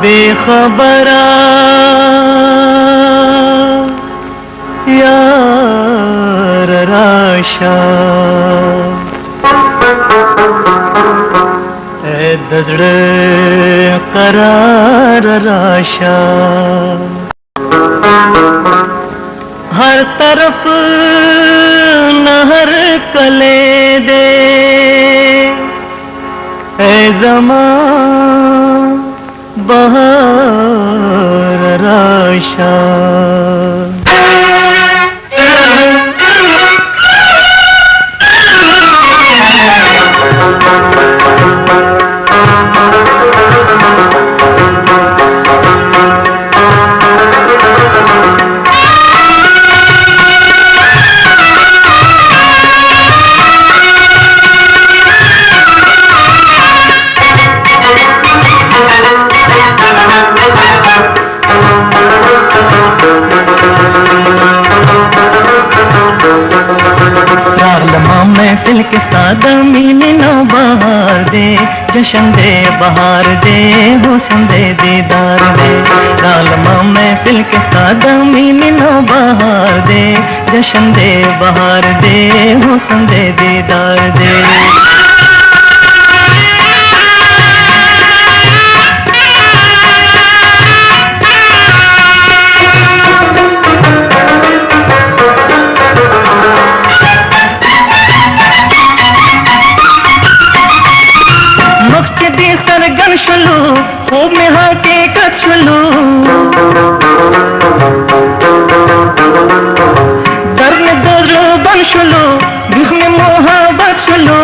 बेखबरा यार राशा ए दजड़ करार राशा हर तरफ नहर कले दे ए ज़मां बहार राशा महफिल के सादमीनी नो बहार दे जशन दे बहार दे हुस्न दे दीदार दे रालमा महफिल के सादमीनी नो बहार दे जशन दे बहार दे हुस्न दे दीदार दे सरगन शुलू खूब में हकीकत शुलू दर्द में दोजो बन शुलू बिख में मोहब्बत शुलू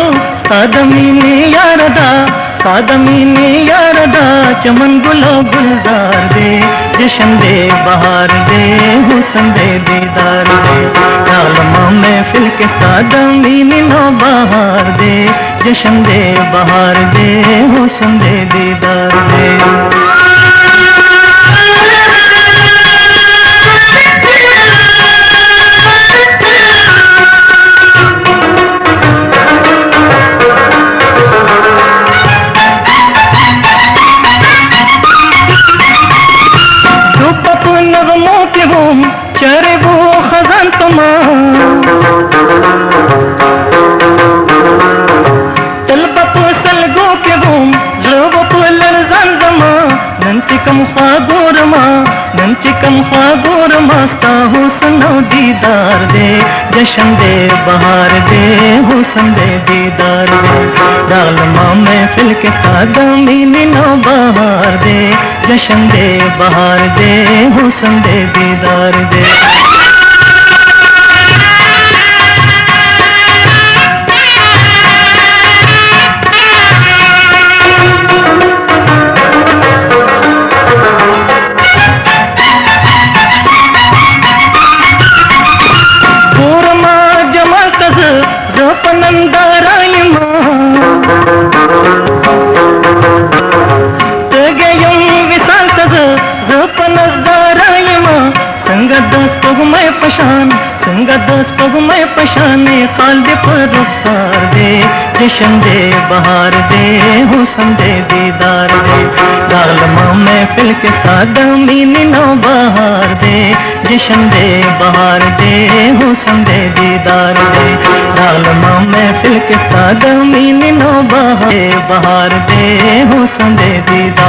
सादमीनी यारदा चमन गुलो गुलजार दे जशन दे बहार दे हुस्न दे दीदार दे आलमा महफिल के सादमीनी नो बहार दे जशन दे बहार दे हुस्न दे दीदार दे चरे वो खजान तलबा पोसल गो के बूम जलो पुलर zanzama नंचिकम ख्वागोरमा स्ता हुस्न दीदार दे जशन दे बहार दे हुस्न दे दीदार दे दालमा महफिल के सादमीनी नो बहार दे जशन दे बहार दे हुस्न दे दीदार दे जपनंदारायमा तगयम विशाल तज जपनज़ारायमा संगदस पगमय पशाने खाल्द पर रुखसार दे जशन दे बहार दे हुस्न दे दीदार दे दालमा महफिल के सादमीनी नो बहार दे जशन दे बहार दे हुस्न दे दीदार दे दालमा महफिल के सादमीनी नो बहार दे हुस्न दे दीदार